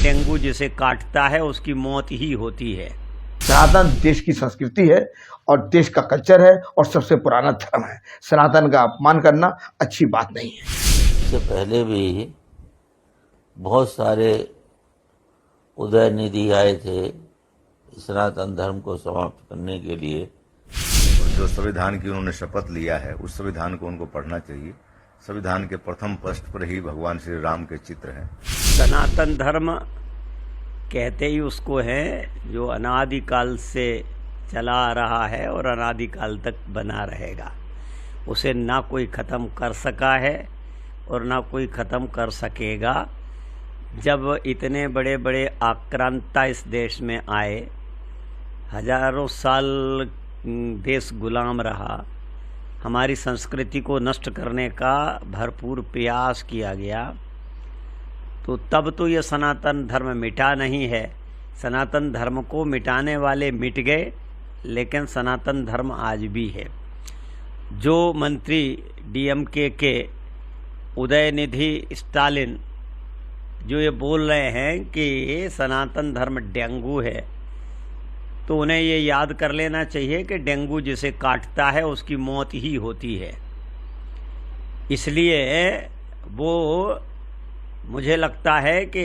Dengue जिसे काटता है उसकी मौत ही होती है। सनातन देश की संस्कृति है और देश का कल्चर है और सबसे पुराना धर्म है। सनातन का अपमान करना अच्छी बात नहीं है। इससे पहले भी बहुत सारे उदयनिधि आए थे सनातन धर्म को समाप्त करने के लिए। जो संविधान की उन्होंने शपथ लिया है उस संविधान को उनको पढ़ना चाहिए। संविधान के प्रथम पृष्ठ पर ही भगवान श्री राम के चित्र हैं। सनातन धर्म कहते ही उसको है जो अनादिकाल से चला आ रहा है और अनादिकाल तक बना रहेगा। उसे ना कोई ख़त्म कर सका है और ना कोई ख़त्म कर सकेगा। जब इतने बड़े बड़े आक्रांता इस देश में आए, हजारों साल देश गुलाम रहा, हमारी संस्कृति को नष्ट करने का भरपूर प्रयास किया गया, तो तब तो ये सनातन धर्म मिटा नहीं है। सनातन धर्म को मिटाने वाले मिट गए, लेकिन सनातन धर्म आज भी है। जो मंत्री डीएमके के उदयनिधि स्टालिन जो ये बोल रहे हैं कि सनातन धर्म डेंगू है, तो उन्हें ये याद कर लेना चाहिए कि डेंगू जिसे काटता है उसकी मौत ही होती है। इसलिए वो मुझे लगता है कि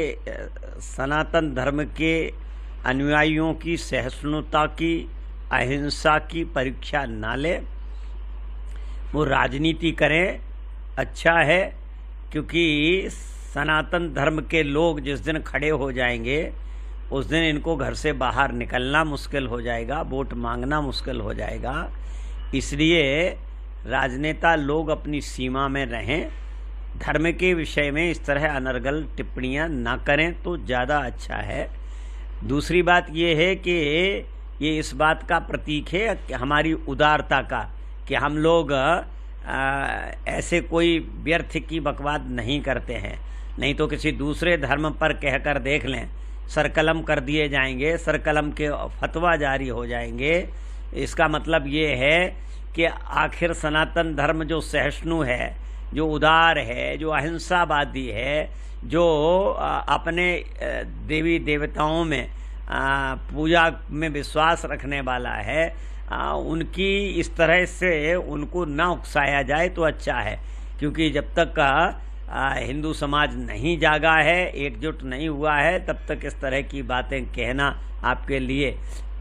सनातन धर्म के अनुयायियों की सहिष्णुता की, अहिंसा की परीक्षा ना ले, वो राजनीति करें, अच्छा है। क्योंकि सनातन धर्म के लोग जिस दिन खड़े हो जाएंगे उस दिन इनको घर से बाहर निकलना मुश्किल हो जाएगा, वोट मांगना मुश्किल हो जाएगा। इसलिए राजनेता लोग अपनी सीमा में रहें, धर्म के विषय में इस तरह अनर्गल टिप्पणियां ना करें तो ज़्यादा अच्छा है। दूसरी बात ये है कि ये इस बात का प्रतीक है कि हमारी उदारता का, कि हम लोग ऐसे कोई व्यर्थ की बकवाद नहीं करते हैं। नहीं तो किसी दूसरे धर्म पर कहकर देख लें, सरकलम कर दिए जाएंगे, सरकलम के फतवा जारी हो जाएंगे। इसका मतलब ये है कि आखिर सनातन धर्म जो सहिष्णु है, जो उदार है, जो अहिंसावादी है, जो अपने देवी देवताओं में पूजा में विश्वास रखने वाला है, उनकी इस तरह से उनको ना उकसाया जाए तो अच्छा है। क्योंकि जब तक हिंदू समाज नहीं जागा है, एकजुट नहीं हुआ है, तब तक इस तरह की बातें कहना आपके लिए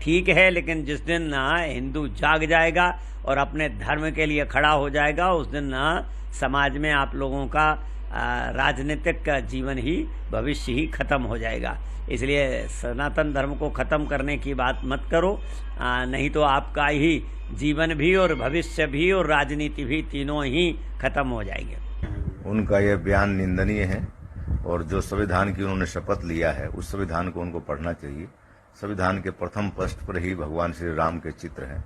ठीक है। लेकिन जिस दिन हिंदू जाग जाएगा और अपने धर्म के लिए खड़ा हो जाएगा, उस दिन समाज में आप लोगों का राजनीतिक जीवन ही, भविष्य ही खत्म हो जाएगा। इसलिए सनातन धर्म को ख़त्म करने की बात मत करो, नहीं तो आपका ही जीवन भी और भविष्य भी और राजनीति भी तीनों ही खत्म हो जाएंगे। उनका यह बयान निंदनीय है और जो संविधान की उन्होंने शपथ लिया है उस संविधान को उनको पढ़ना चाहिए। संविधान के प्रथम पृष्ठ पर ही भगवान श्री राम के चित्र हैं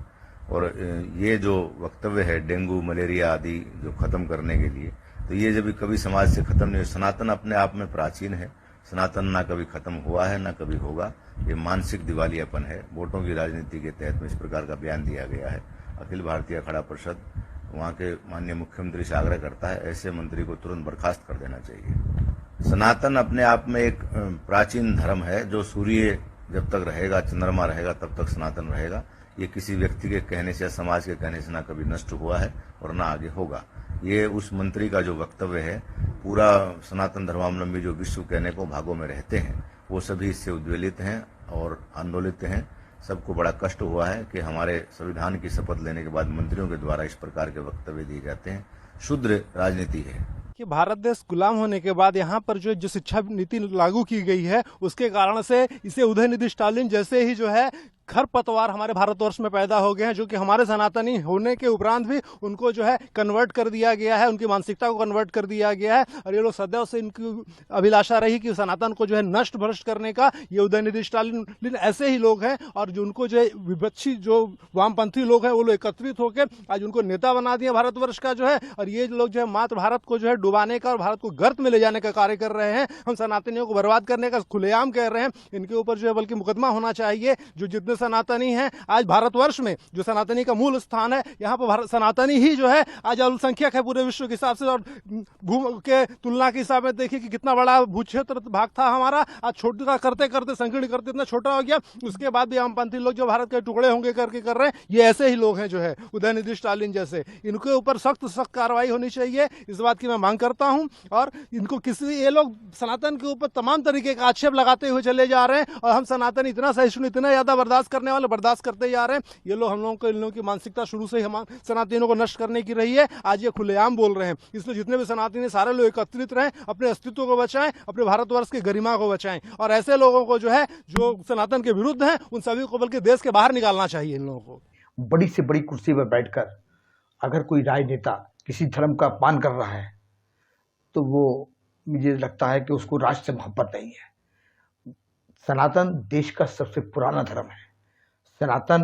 और ये जो वक्तव्य है डेंगू, मलेरिया आदि जो खत्म करने के लिए, तो ये जब कभी समाज से खत्म नहीं। सनातन अपने आप में प्राचीन है, सनातन ना कभी खत्म हुआ है ना कभी होगा। ये मानसिक दिवालियापन है। वोटों की राजनीति के तहत में इस प्रकार का बयान दिया गया है। अखिल भारतीय अखाड़ा परिषद वहाँ के माननीय मुख्यमंत्री से आग्रह करता है, ऐसे मंत्री को तुरंत बर्खास्त कर देना चाहिए। सनातन अपने आप में एक प्राचीन धर्म है जो सूर्य जब तक रहेगा, चंद्रमा रहेगा, तब तक सनातन रहेगा। ये किसी व्यक्ति के कहने से या समाज के कहने से ना कभी नष्ट हुआ है और ना आगे होगा। ये उस मंत्री का जो वक्तव्य है, पूरा सनातन धर्मावलंबी जो विश्व के अनेकों भागों में रहते हैं वो सभी इससे उद्वेलित हैं और आंदोलित हैं। सबको बड़ा कष्ट हुआ है कि हमारे संविधान की शपथ लेने के बाद मंत्रियों के द्वारा इस प्रकार के वक्तव्य दिए जाते हैं। शुद्र राजनीति है कि भारत देश गुलाम होने के बाद यहाँ पर जो शिक्षा नीति लागू की गई है, उसके कारण से इसे उदयनिधि स्टालिन जैसे ही जो है खरपतवार हमारे भारतवर्ष में पैदा हो गए हैं, जो कि हमारे सनातनी होने के उपरांत भी उनको जो है कन्वर्ट कर दिया गया है, उनकी मानसिकता को कन्वर्ट कर दिया गया है। और ये लोग सदैव से इनकी अभिलाषा रही कि सनातन को जो है नष्ट भ्रष्ट करने का। ये उदयनिधि स्टालिन ऐसे ही लोग हैं और जो उनको जो है विपक्षी जो वामपंथी लोग हैं वो लोग एकत्रित होकर आज उनको नेता बना दिया भारतवर्ष का जो है। और ये लोग जो है मात्र भारत को जो है डुबाने का और भारत को गर्त में ले जाने का कार्य कर रहे हैं। हम सनातनियों को बर्बाद करने का खुलेआम कह रहे हैं। इनके ऊपर जो है बल्कि मुकदमा होना चाहिए। जो जितने जितने सनातनी हैं आज भारतवर्ष में, जो सनातनी का मूल स्थान है, यहाँ पर सनातनी ही जो है आज अल्पसंख्यक है पूरे विश्व के हिसाब से। और भू के तुलना के हिसाब में देखिए कि कितना बड़ा भू क्षेत्र भाग था हमारा, आज छोटा करते करते संकीर्ण करते इतना छोटा हो गया। उसके बाद भी वामपंथी लोग जो भारत के टुकड़े होंगे करके कर रहे हैं, ये ऐसे ही लोग हैं जो है उदयनिधि स्टालिन जैसे, इनके ऊपर सख्त कार्रवाई होनी चाहिए, इस बात की मैं मांग करता हूं। और इनको ये लोग सनातन के ऊपर तमाम तरीके का आक्षेप लगाते हुए चले जा रहे हैं, और हम सनातन इतना सहिष्णु, इतना ज्यादा बर्दाश्त करने वाले बर्दाश्त करते जा रहे हैं। ये लोग हम लोगों को, इन लोगों की मानसिकता शुरू से ही हम सनातनियों को नष्ट करने की रही है, आज ये खुलेआम बोल रहे हैं। इसलिए जितने भी सनातनी सारे लोग एकत्रित रहें, अपने अस्तित्व को बचाएं, अपने भारतवर्ष की गरिमा को बचाएं, और ऐसे लोगों को जो है जो सनातन के विरुद्ध हैं उन सभी को बल्कि देश के बाहर निकालना चाहिए। इन लोगों को बड़ी से बड़ी कुर्सी पर बैठकर अगर कोई राजनेता किसी धर्म का अपमान कर रहा है तो वो, मुझे लगता है कि उसको राष्ट्र से मोहब्बत नहीं है। सनातन देश का सबसे पुराना धर्म है। सनातन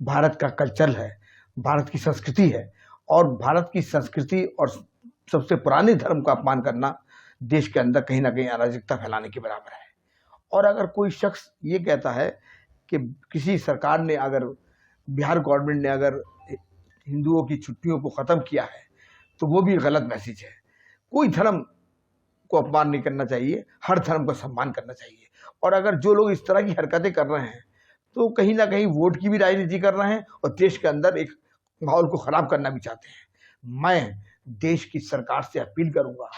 भारत का कल्चर है, भारत की संस्कृति है, और भारत की संस्कृति और सबसे पुराने धर्म का अपमान करना देश के अंदर कहीं ना कहीं अराजकता फैलाने के बराबर है। और अगर कोई शख्स ये कहता है कि किसी सरकार ने, अगर बिहार गवर्नमेंट ने अगर हिंदुओं की छुट्टियों को ख़त्म किया है तो वो भी गलत मैसेज है। कोई धर्म को अपमान नहीं करना चाहिए, हर धर्म का सम्मान करना चाहिए। और अगर जो लोग इस तरह की हरकतें कर रहे हैं तो कहीं ना कहीं वोट की भी राजनीति कर रहे हैं और देश के अंदर एक माहौल को ख़राब करना भी चाहते हैं। मैं देश की सरकार से अपील करूंगा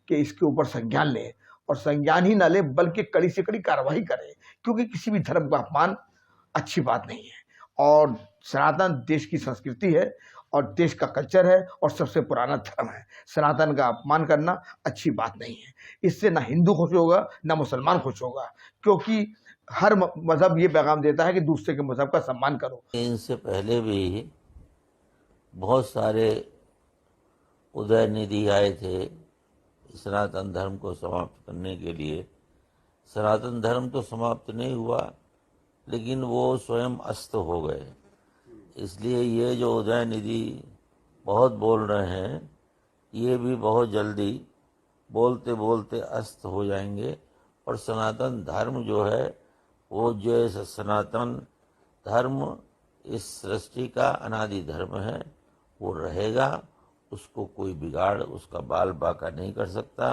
कि इसके ऊपर संज्ञान लें, और संज्ञान ही ना ले बल्कि कड़ी से कड़ी कार्रवाई करें, क्योंकि किसी भी धर्म का अपमान अच्छी बात नहीं है। और सनातन देश की संस्कृति है और देश का कल्चर है और सबसे पुराना धर्म है। सनातन का अपमान करना अच्छी बात नहीं है। इससे ना हिंदू खुश होगा ना मुसलमान खुश होगा, क्योंकि हर मजहब ये पैगाम देता है कि दूसरे के मजहब का सम्मान करो। इनसे पहले भी बहुत सारे उदयनिधि आए थे सनातन धर्म को समाप्त करने के लिए। सनातन धर्म तो समाप्त नहीं हुआ, लेकिन वो स्वयं अस्त हो गए। इसलिए ये जो उदयनिधि बहुत बोल रहे हैं, ये भी बहुत जल्दी बोलते बोलते अस्त हो जाएंगे। और सनातन धर्म जो है, वो जो सनातन धर्म इस सृष्टि का अनादि धर्म है, वो रहेगा। उसको कोई बिगाड़, उसका बाल बाका नहीं कर सकता।